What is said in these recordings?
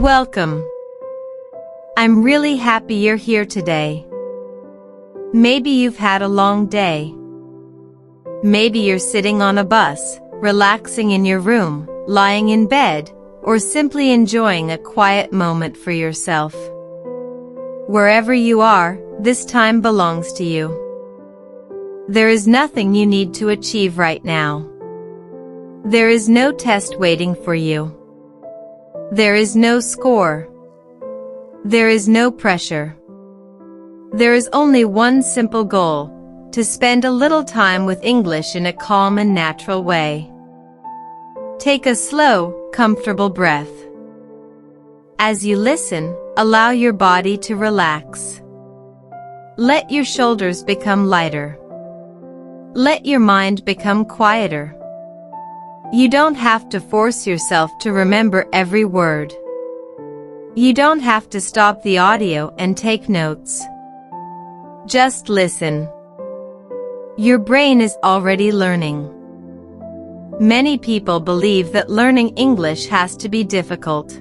Welcome. I'm really happy you're here today. Maybe you've had a long day. Maybe you're sitting on a bus, relaxing in your room, lying in bed, or simply enjoying a quiet moment for yourself. Wherever you are, this time belongs to you. There is nothing you need to achieve right now. There is no test waiting for you. There is no score. There is no pressure. There is only one simple goal: to spend a little time with English in a calm and natural way. Take a slow, comfortable breath. As you listen, allow your body to relax. Let your shoulders become lighter. Let your mind become quieter. You don't have to force yourself to remember every word. You don't have to stop the audio and take notes. Just listen. Your brain is already learning. Many people believe that learning English has to be difficult.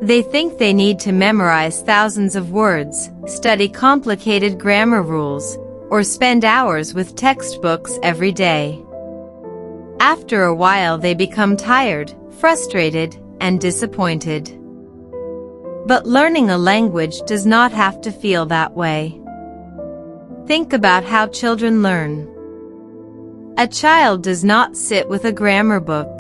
They think they need to memorize thousands of words, study complicated grammar rules, or spend hours with textbooks every day. After a while they become tired, frustrated, and disappointed. But learning a language does not have to feel that way. Think about how children learn. A child does not sit with a grammar book.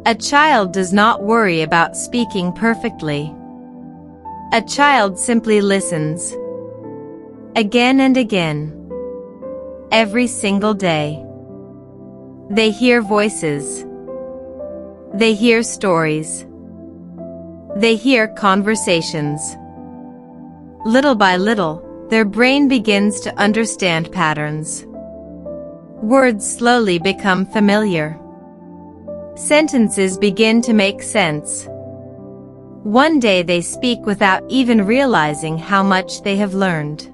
A child does not worry about speaking perfectly. A child simply listens. Again and again. Every single day. They hear voices. They hear stories. They hear conversations. Little by little, their brain begins to understand patterns. Words slowly become familiar. Sentences begin to make sense. One day they speak without even realizing how much they have learned.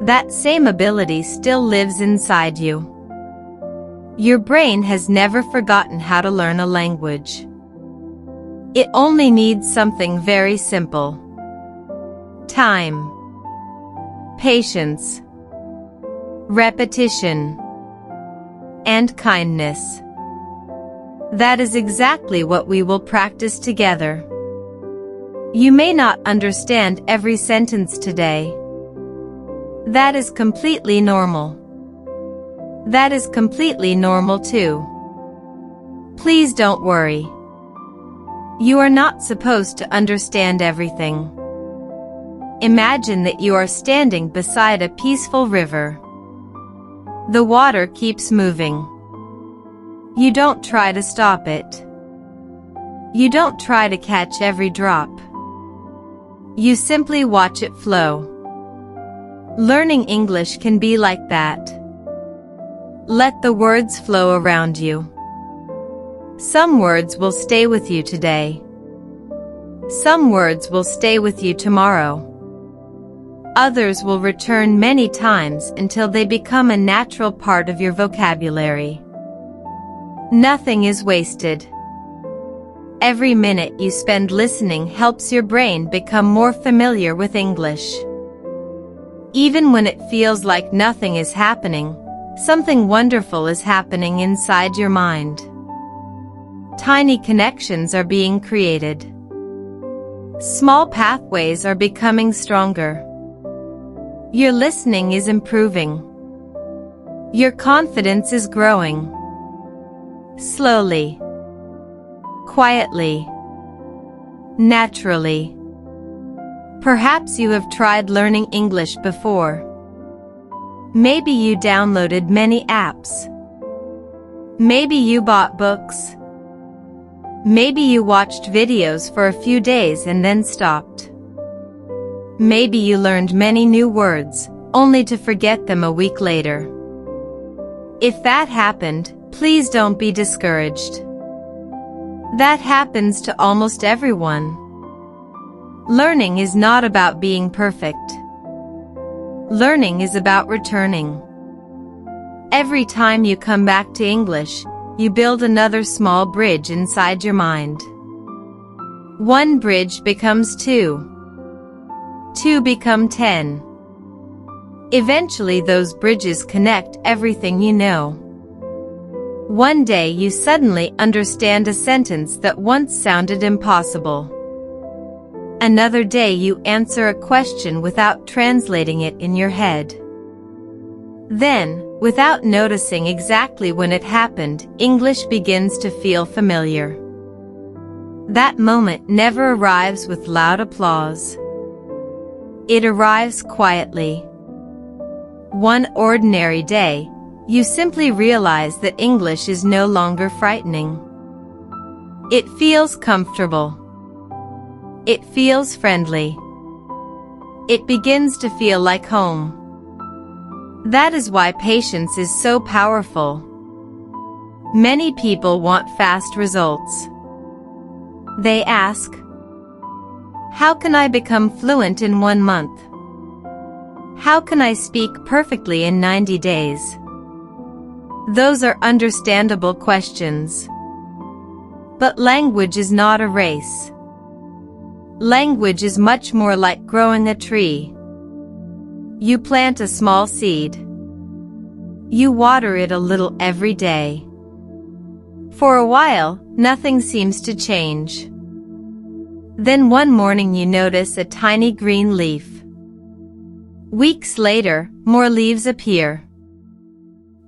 That same ability still lives inside you. Your brain has never forgotten how to learn a language. It only needs something very simple: time, patience, repetition, and kindness. That is exactly what we will practice together. You may not understand every sentence today. That is completely normal. That is completely normal too. Please don't worry. You are not supposed to understand everything. Imagine that you are standing beside a peaceful river. The water keeps moving. You don't try to stop it. You don't try to catch every drop. You simply watch it flow. Learning English can be like that. Let the words flow around you. Some words will stay with you today. Some words will stay with you tomorrow. Others will return many times until they become a natural part of your vocabulary. Nothing is wasted. Every minute you spend listening helps your brain become more familiar with English. Even when it feels like nothing is happening, something wonderful is happening inside your mind. Tiny connections are being created. Small pathways are becoming stronger. Your listening is improving. Your confidence is growing. Slowly. Quietly. Naturally. Perhaps you have tried learning English before. Maybe you downloaded many apps. Maybe you bought books. Maybe you watched videos for a few days and then stopped. Maybe you learned many new words, only to forget them a week later. If that happened, please don't be discouraged. That happens to almost everyone. Learning is not about being perfect. Learning is about returning. Every time you come back to English, you build another small bridge inside your mind. One bridge becomes two. Two become 10. Eventually those bridges connect everything you know. One day you suddenly understand a sentence that once sounded impossible. Another day you answer a question without translating it in your head. Then, without noticing exactly when it happened, English begins to feel familiar. That moment never arrives with loud applause. It arrives quietly. One ordinary day, you simply realize that English is no longer frightening. It feels comfortable. It feels friendly. It begins to feel like home. That is why patience is so powerful. Many people want fast results. They ask, how can I become fluent in 1 month? How can I speak perfectly in 90 days? Those are understandable questions. But language is not a race. Language is much more like growing a tree. You plant a small seed. You water it a little every day. For a while, nothing seems to change. Then one morning you notice a tiny green leaf. Weeks later, more leaves appear.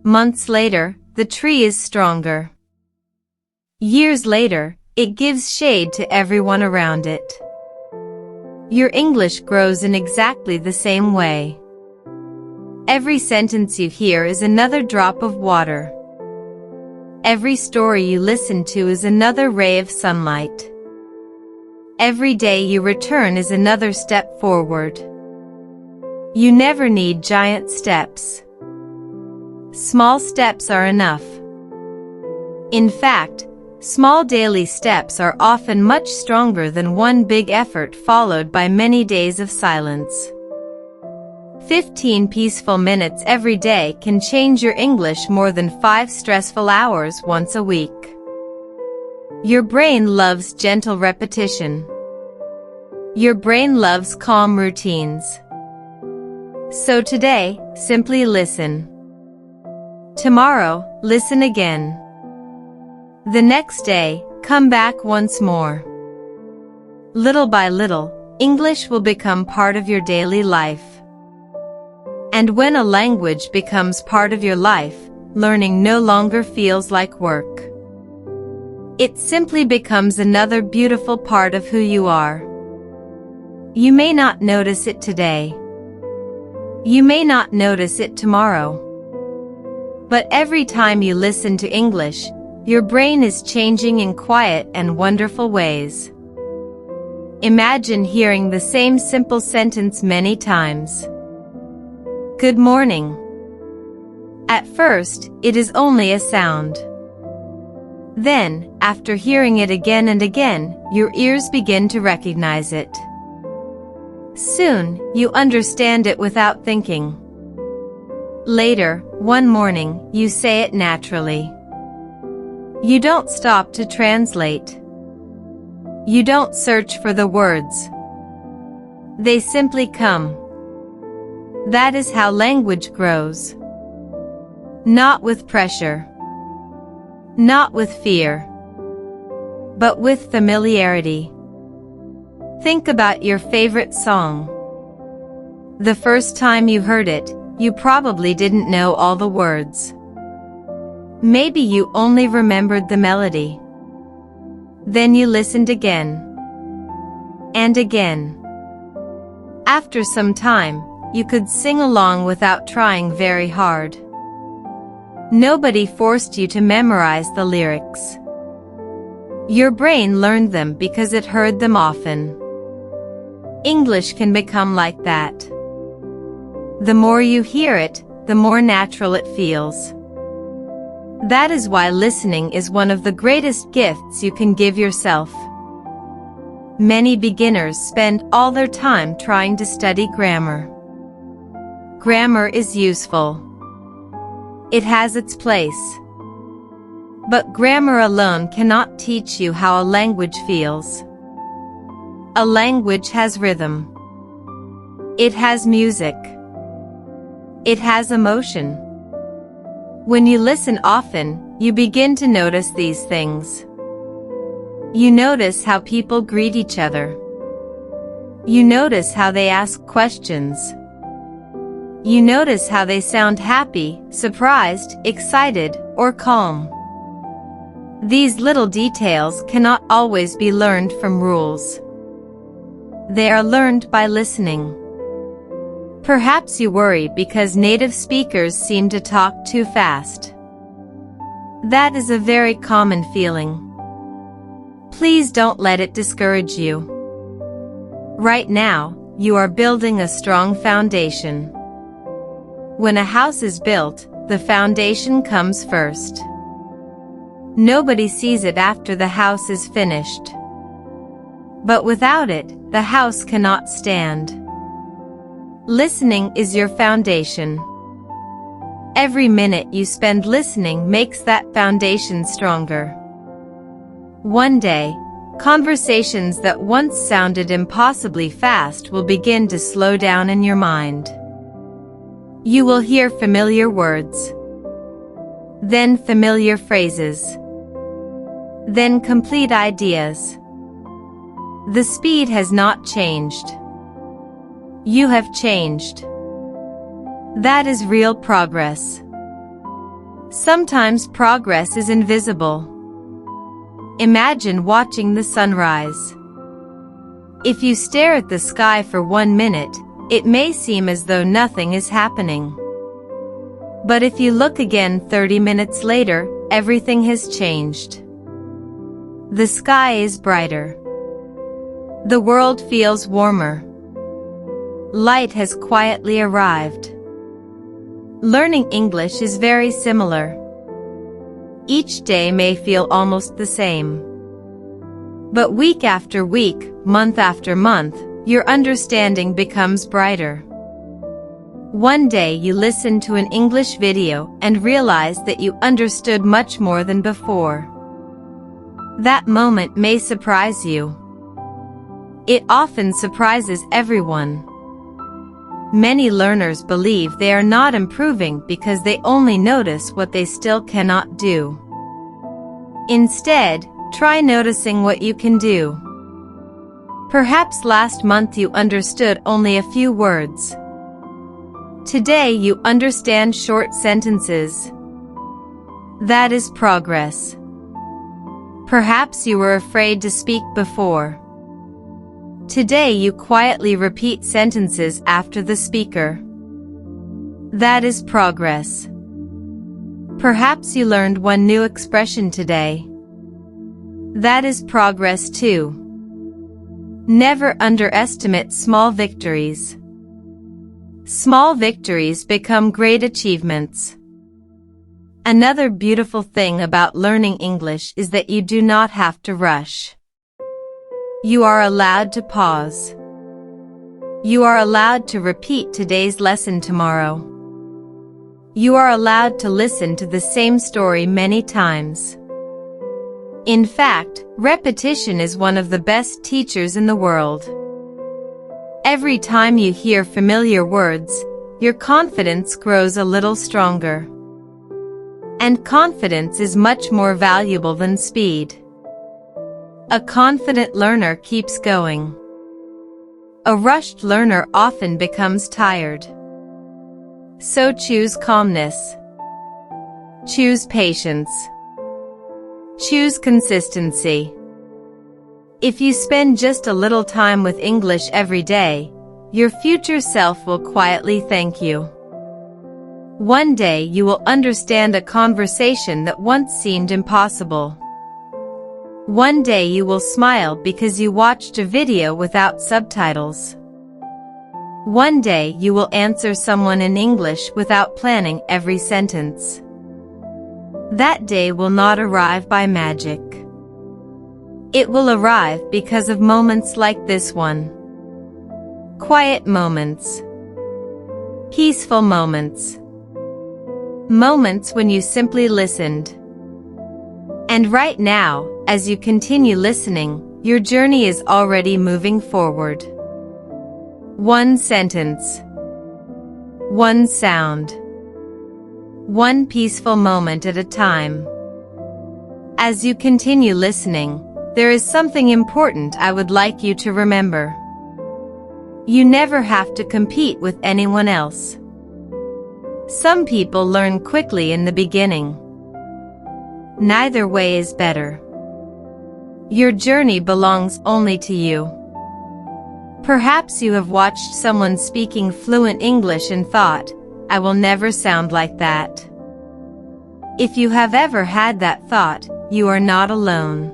Months later, the tree is stronger. Years later, it gives shade to everyone around it. Your English grows in exactly the same way. Every sentence you hear is another drop of water. Every story you listen to is another ray of sunlight. Every day you return is another step forward. You never need giant steps. Small steps are enough. In fact, small daily steps are often much stronger than one big effort followed by many days of silence. 15 peaceful minutes every day can change your English more than 5 stressful hours once a week. Your brain loves gentle repetition. Your brain loves calm routines. So today, simply listen. Tomorrow, listen again. The next day, come back once more. Little by little, English will become part of your daily life. And when a language becomes part of your life, learning no longer feels like work. It simply becomes another beautiful part of who you are. You may not notice it today. You may not notice it tomorrow. But every time you listen to English, your brain is changing in quiet and wonderful ways. Imagine hearing the same simple sentence many times. Good morning. At first, it is only a sound. Then, after hearing it again and again, your ears begin to recognize it. Soon, you understand it without thinking. Later, one morning, you say it naturally. You don't stop to translate. You don't search for the words. They simply come. That is how language grows. Not with pressure. Not with fear. But with familiarity. Think about your favorite song. The first time you heard it, you probably didn't know all the words. Maybe you only remembered the melody. Then you listened again. And again. After some time, you could sing along without trying very hard. Nobody forced you to memorize the lyrics. Your brain learned them because it heard them often. English can become like that. The more you hear it, the more natural it feels. That is why listening is one of the greatest gifts you can give yourself. Many beginners spend all their time trying to study grammar. Grammar is useful. It has its place. But grammar alone cannot teach you how a language feels. A language has rhythm. It has music. It has emotion. When you listen often, you begin to notice these things. You notice how people greet each other. You notice how they ask questions. You notice how they sound happy, surprised, excited, or calm. These little details cannot always be learned from rules. They are learned by listening. Perhaps you worry because native speakers seem to talk too fast. That is a very common feeling. Please don't let it discourage you. Right now, you are building a strong foundation. When a house is built, the foundation comes first. Nobody sees it after the house is finished. But without it, the house cannot stand. Listening is your foundation. Every minute you spend listening makes that foundation stronger. One day, conversations that once sounded impossibly fast will begin to slow down in your mind. You will hear familiar words, then familiar phrases, then complete ideas. The speed has not changed. You have changed. That is real progress. Sometimes progress is invisible. Imagine watching the sunrise. If you stare at the sky for 1 minute, it may seem as though nothing is happening. But if you look again 30 minutes later, everything has changed. The sky is brighter. The world feels warmer. Light has quietly arrived. Learning English is very similar. Each day may feel almost the same. But week after week, month after month, your understanding becomes brighter. One day you listen to an English video and realize that you understood much more than before. That moment may surprise you. It often surprises everyone. Many learners believe they are not improving because they only notice what they still cannot do. Instead, try noticing what you can do. Perhaps last month you understood only a few words. Today you understand short sentences. That is progress. Perhaps you were afraid to speak before. Today you quietly repeat sentences after the speaker. That is progress. Perhaps you learned one new expression today. That is progress too. Never underestimate small victories. Small victories become great achievements. Another beautiful thing about learning English is that you do not have to rush. You are allowed to pause. You are allowed to repeat today's lesson tomorrow. You are allowed to listen to the same story many times. In fact, repetition is one of the best teachers in the world. Every time you hear familiar words, your confidence grows a little stronger. And confidence is much more valuable than speed. A confident learner keeps going. A rushed learner often becomes tired. So choose calmness. Choose patience. Choose consistency. If you spend just a little time with English every day, your future self will quietly thank you. One day you will understand a conversation that once seemed impossible. One day you will smile because you watched a video without subtitles. One day you will answer someone in English without planning every sentence. That day will not arrive by magic. It will arrive because of moments like this one. Quiet moments. Peaceful moments. Moments when you simply listened. And right now, as you continue listening, Your journey is already moving forward. One sentence. One sound. One peaceful moment at a time. As you continue listening, there is something important I would like you to remember. You never have to compete with anyone else. Some people learn quickly in the beginning. Neither way is better. Your journey belongs only to you. Perhaps you have watched someone speaking fluent English and thought, I will never sound like that. If you have ever had that thought, you are not alone.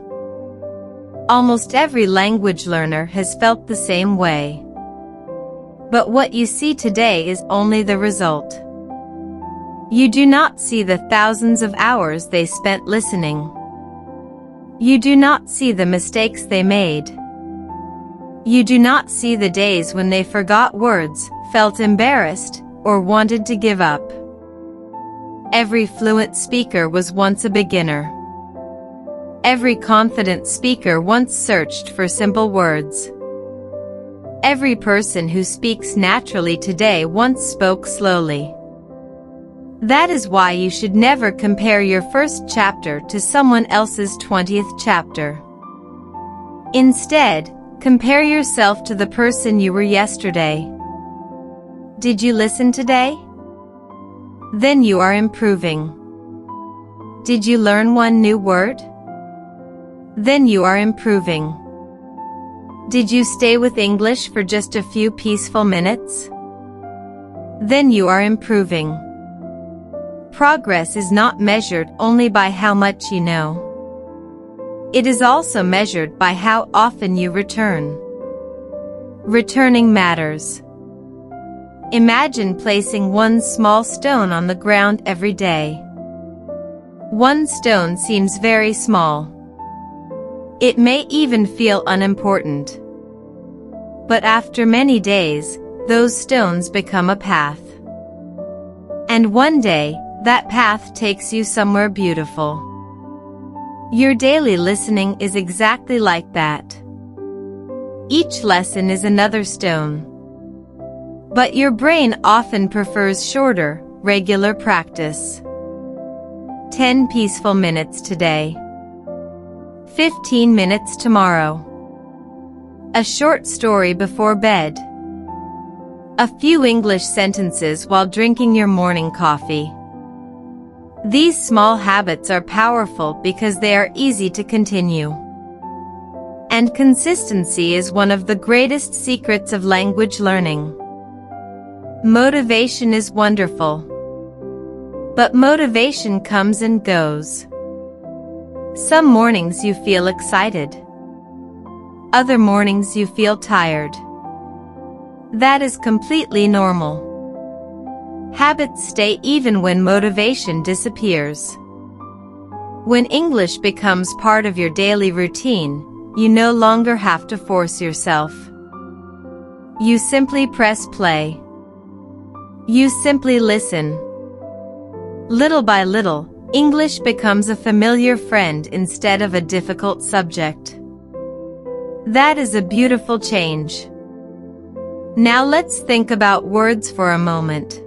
Almost every language learner has felt the same way. But what you see today is only the result. You do not see the thousands of hours they spent listening. You do not see the mistakes they made. You do not see the days when they forgot words, felt embarrassed, or wanted to give up. Every fluent speaker was once a beginner. Every confident speaker once searched for simple words. Every person who speaks naturally today once spoke slowly. That is why you should never compare your first chapter to someone else's 20th chapter. Instead, compare yourself to the person you were yesterday. Did you listen today? Then you are improving. Did you learn one new word? Then you are improving. Did you stay with English for just a few peaceful minutes? Then you are improving. Progress is not measured only by how much you know. It is also measured by how often you return. Returning matters. Imagine placing one small stone on the ground every day. One stone seems very small. It may even feel unimportant. But after many days, those stones become a path. And one day, that path takes you somewhere beautiful. Your daily listening is exactly like that. Each lesson is another stone. But your brain often prefers shorter, regular practice. 10 peaceful minutes today. 15 minutes tomorrow. A short story before bed. A few English sentences while drinking your morning coffee. These small habits are powerful because they are easy to continue. And consistency is one of the greatest secrets of language learning. Motivation is wonderful. But motivation comes and goes. Some mornings you feel excited. Other mornings you feel tired. That is completely normal. Habits stay even when motivation disappears. When English becomes part of your daily routine, you no longer have to force yourself. You simply press play. You simply listen. Little by little, English becomes a familiar friend instead of a difficult subject. That is a beautiful change. Now let's think about words for a moment.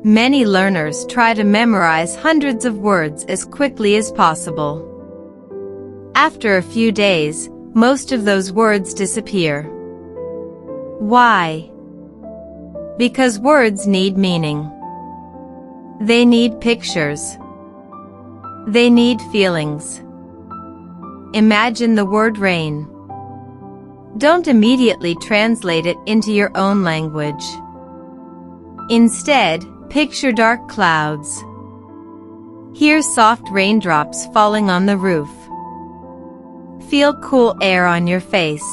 Many learners try to memorize hundreds of words as quickly as possible. After a few days, most of those words disappear. Why? Because words need meaning. They need pictures. They need feelings. Imagine the word rain. Don't immediately translate it into your own language. Instead, picture dark clouds. Hear soft raindrops falling on the roof. Feel cool air on your face.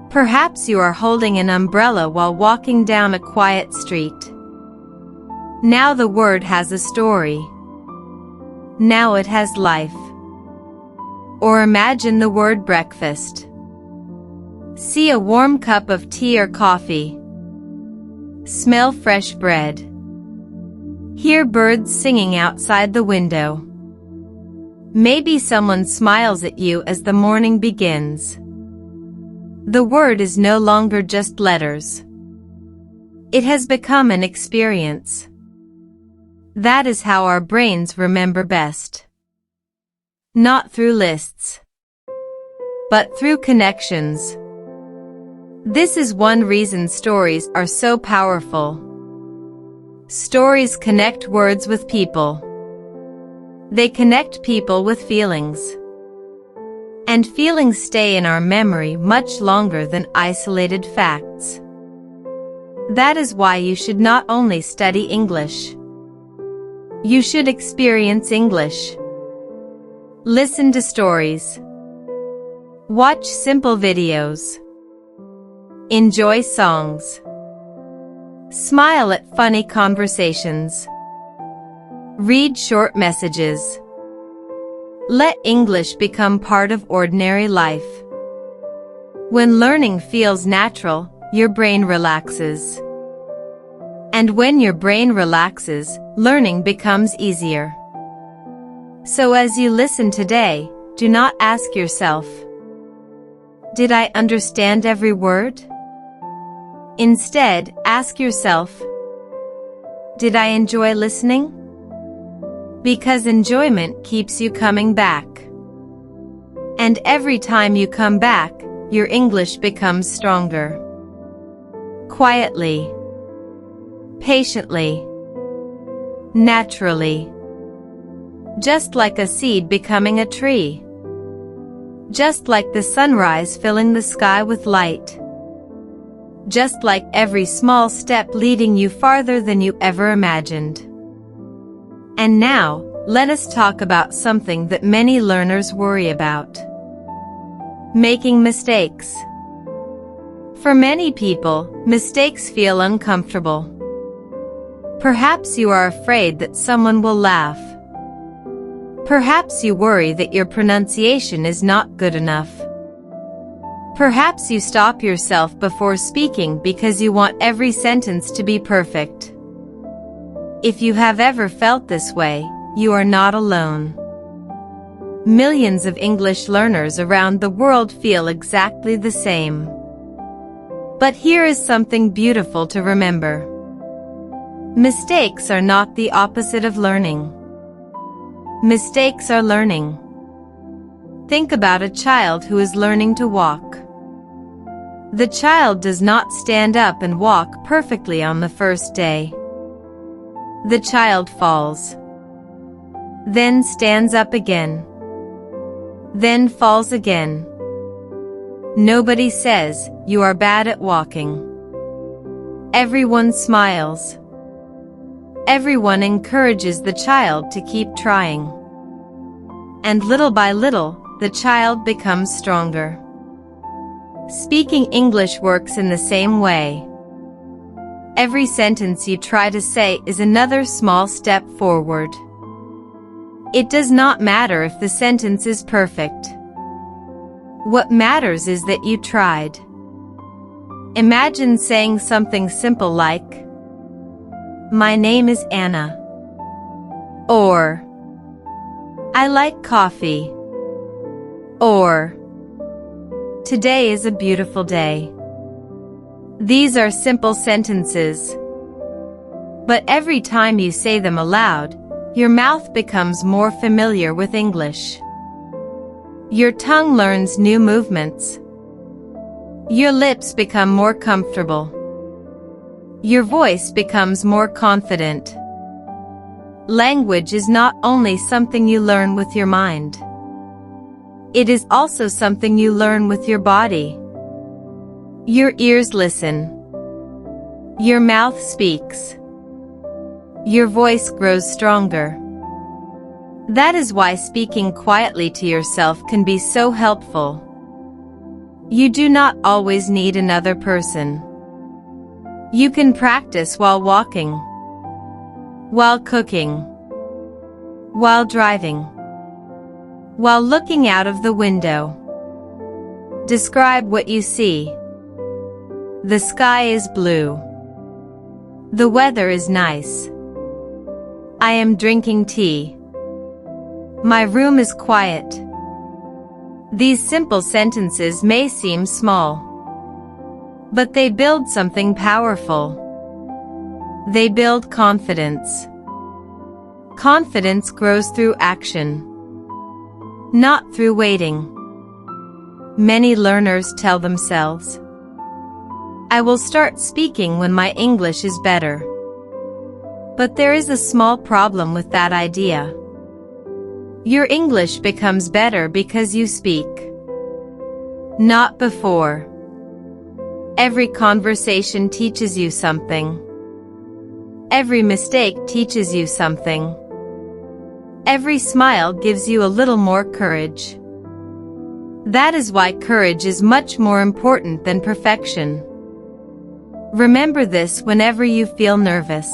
Perhaps you are holding an umbrella while walking down a quiet street. Now the word has a story. Now it has life. Or imagine the word breakfast. See a warm cup of tea or coffee. Smell fresh bread. Hear birds singing outside the window. Maybe someone smiles at you as the morning begins. The word is no longer just letters. It has become an experience. That is how our brains remember best. Not through lists, but through connections. This is one reason stories are so powerful. Stories connect words with people. They connect people with feelings. And feelings stay in our memory much longer than isolated facts. That is why you should not only study English. You should experience English. Listen to stories. Watch simple videos. Enjoy songs. Smile at funny conversations. Read short messages. Let English become part of ordinary life. When learning feels natural, your brain relaxes. And when your brain relaxes, learning becomes easier. So as you listen today, do not ask yourself, "Did I understand every word?" Instead, ask yourself, "Did I enjoy listening?" Because enjoyment keeps you coming back. And every time you come back, your English becomes stronger. Quietly. Patiently. Naturally. Just like a seed becoming a tree. Just like the sunrise filling the sky with light. Just like every small step leading you farther than you ever imagined. And now, let us talk about something that many learners worry about. Making mistakes. For many people, mistakes feel uncomfortable. Perhaps you are afraid that someone will laugh. Perhaps you worry that your pronunciation is not good enough. Perhaps you stop yourself before speaking because you want every sentence to be perfect. If you have ever felt this way, you are not alone. Millions of English learners around the world feel exactly the same. But here is something beautiful to remember. Mistakes are not the opposite of learning. Mistakes are learning. Think about a child who is learning to walk. The child does not stand up and walk perfectly on the first day. The child falls. Then stands up again. Then falls again. Nobody says, "You are bad at walking." Everyone smiles. Everyone encourages the child to keep trying. And little by little, the child becomes stronger. Speaking English works in the same way. Every sentence you try to say is another small step forward. It does not matter if the sentence is perfect. What matters is that you tried. Imagine saying something simple like, "My name is Anna." Or, "I like coffee." Or, "Today is a beautiful day." These are simple sentences. But every time you say them aloud, your mouth becomes more familiar with English. Your tongue learns new movements. Your lips become more comfortable. Your voice becomes more confident. Language is not only something you learn with your mind. It is also something you learn with your body. Your ears listen. Your mouth speaks. Your voice grows stronger. That is why speaking quietly to yourself can be so helpful. You do not always need another person. You can practice while walking, while cooking, while driving, while looking out of the window. Describe what you see. The sky is blue. The weather is nice. I am drinking tea. My room is quiet. These simple sentences may seem small, but they build something powerful. They build confidence. Confidence grows through action, not through waiting. Many learners tell themselves, I will start speaking when my English is better. But there is a small problem with that idea. Your English becomes better because you speak, not before. Every conversation teaches you something. Every mistake teaches you something. Every smile gives you a little more courage. That is why courage is much more important than perfection. Remember this whenever you feel nervous.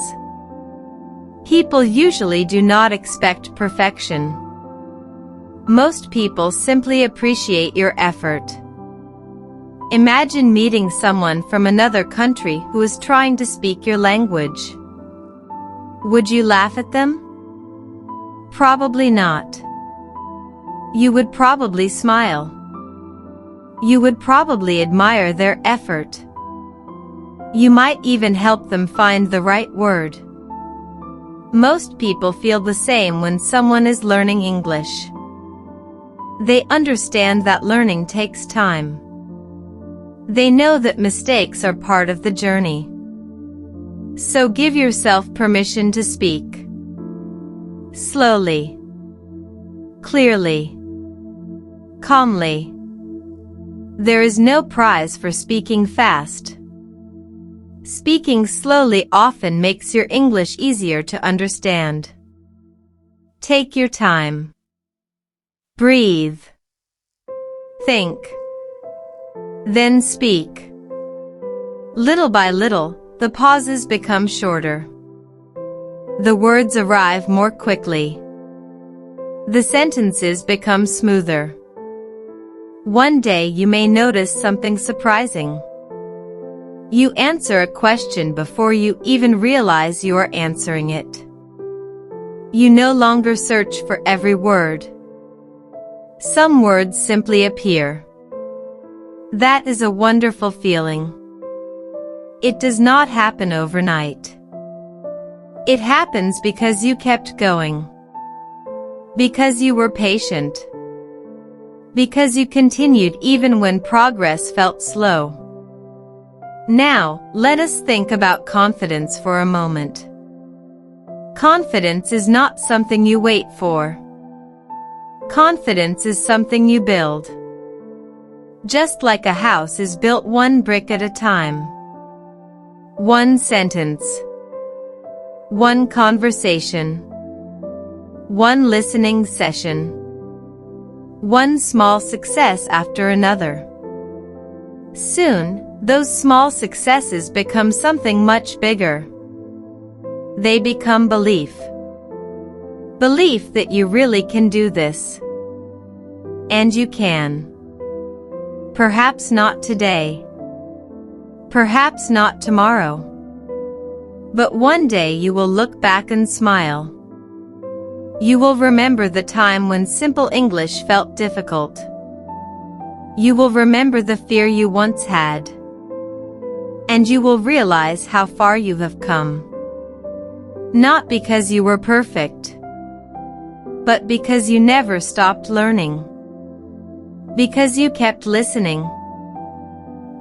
People usually do not expect perfection. Most people simply appreciate your effort. Imagine meeting someone from another country who is trying to speak your language. Would you laugh at them? Probably not. You would probably smile. You would probably admire their effort. You might even help them find the right word. Most people feel the same when someone is learning English. They understand that learning takes time. They know that mistakes are part of the journey. So give yourself permission to speak. Slowly. Clearly. Calmly. There is no prize for speaking fast. Speaking slowly often makes your English easier to understand. Take your time. Breathe. Think. Then speak. Little by little, the pauses become shorter. The words arrive more quickly. The sentences become smoother. One day you may notice something surprising. You answer a question before you even realize you are answering it. You no longer search for every word. Some words simply appear. That is a wonderful feeling. It does not happen overnight. It happens because you kept going. Because you were patient. Because you continued even when progress felt slow. Now, let us think about confidence for a moment. Confidence is not something you wait for. Confidence is something you build. Just like a house is built one brick at a time. One sentence. One conversation. One listening session. One small success after another. Soon, those small successes become something much bigger. They become belief. Belief that you really can do this. And you can. Perhaps not today. Perhaps not tomorrow. But one day you will look back and smile. You will remember the time when simple English felt difficult. You will remember the fear you once had. And you will realize how far you have come. Not because you were perfect, but because you never stopped learning. Because you kept listening.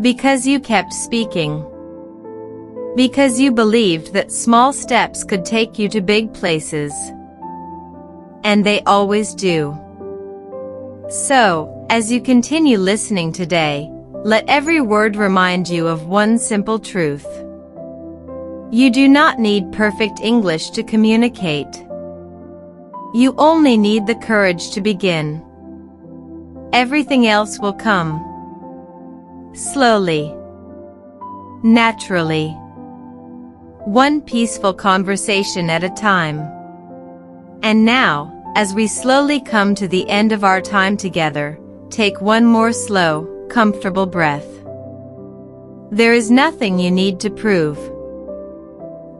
Because you kept speaking. Because you believed that small steps could take you to big places. And they always do. So, as you continue listening today, let every word remind you of one simple truth. You do not need perfect English to communicate. You only need the courage to begin. Everything else will come. Slowly. Naturally. One peaceful conversation at a time. And now, as we slowly come to the end of our time together, take one more slow, comfortable breath. There is nothing you need to prove.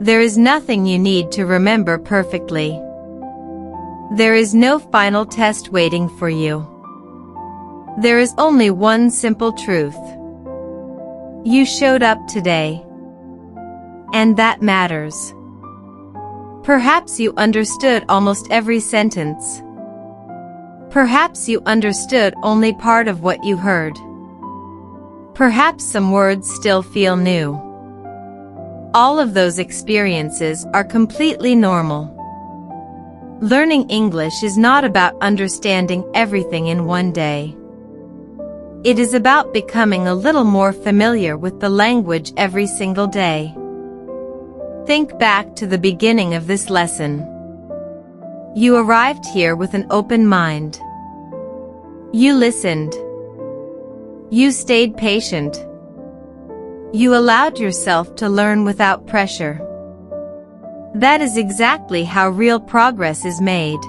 There is nothing you need to remember perfectly. There is no final test waiting for you. There is only one simple truth. You showed up today. And that matters. Perhaps you understood almost every sentence. Perhaps you understood only part of what you heard. Perhaps some words still feel new. All of those experiences are completely normal. Learning English is not about understanding everything in one day. It is about becoming a little more familiar with the language every single day. Think back to the beginning of this lesson. You arrived here with an open mind. You listened. You stayed patient. You allowed yourself to learn without pressure. That is exactly how real progress is made.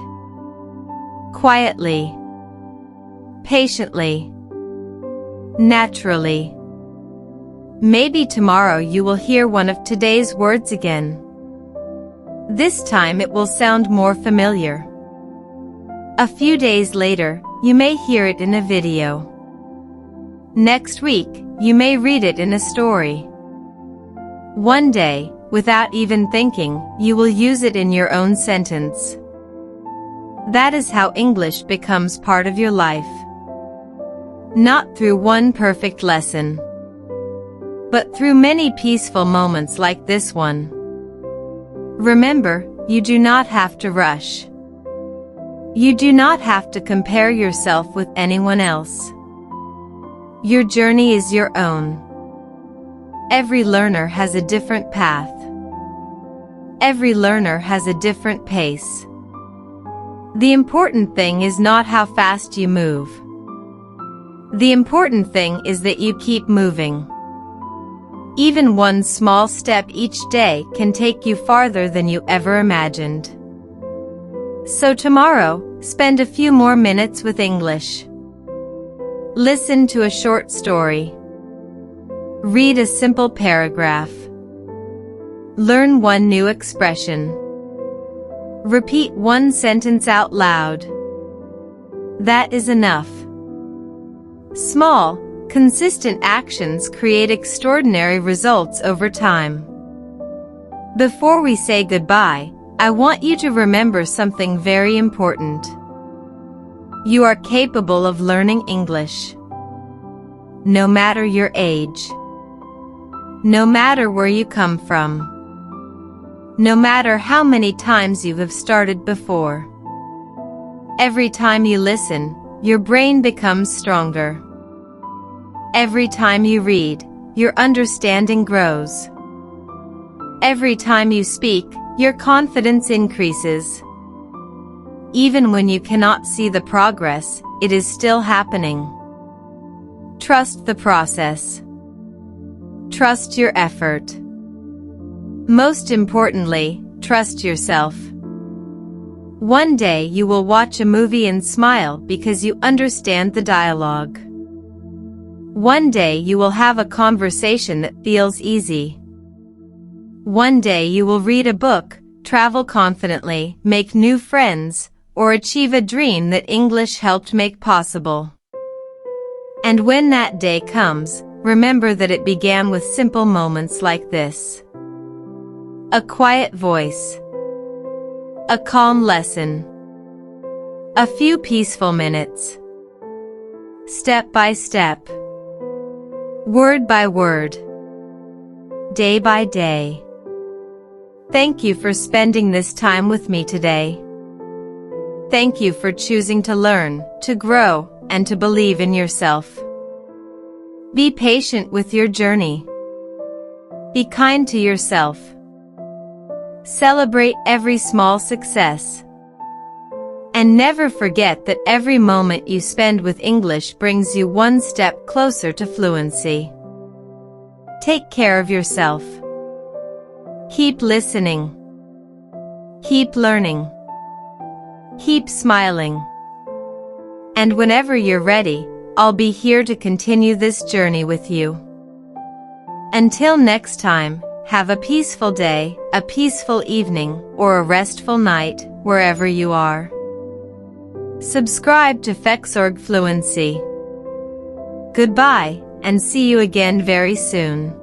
Quietly. Patiently. Naturally. Maybe tomorrow you will hear one of today's words again. This time it will sound more familiar. A few days later, you may hear it in a video. Next week, you may read it in a story. One day, without even thinking, you will use it in your own sentence. That is how English becomes part of your life. Not through one perfect lesson, but through many peaceful moments like this one. Remember, you do not have to rush. You do not have to compare yourself with anyone else. Your journey is your own. Every learner has a different path. Every learner has a different pace. The important thing is not how fast you move. The important thing is that you keep moving. Even one small step each day can take you farther than you ever imagined. So tomorrow, spend a few more minutes with English. Listen to a short story. Read a simple paragraph. Learn one new expression. Repeat one sentence out loud. That is enough. Small, consistent actions create extraordinary results over time. Before we say goodbye, I want you to remember something very important. You are capable of learning English. No matter your age. No matter where you come from. No matter how many times you have started before. Every time you listen, your brain becomes stronger. Every time you read, your understanding grows. Every time you speak, your confidence increases. Even when you cannot see the progress, it is still happening. Trust the process. Trust your effort. Most importantly, trust yourself. One day you will watch a movie and smile because you understand the dialogue. One day you will have a conversation that feels easy. One day you will read a book, travel confidently, make new friends, or achieve a dream that English helped make possible. And when that day comes, remember that it began with simple moments like this. A quiet voice. A calm lesson. A few peaceful minutes. Step by step. Word by word. Day by day. Thank you for spending this time with me today. Thank you for choosing to learn, to grow, and to believe in yourself. Be patient with your journey. Be kind to yourself. Celebrate every small success. And never forget that every moment you spend with English brings you one step closer to fluency. Take care of yourself. Keep listening. Keep learning. Keep smiling. And whenever you're ready, I'll be here to continue this journey with you. Until next time, have a peaceful day, a peaceful evening, or a restful night, wherever you are. Subscribe to Fexorg Fluency. Goodbye, and see you again very soon.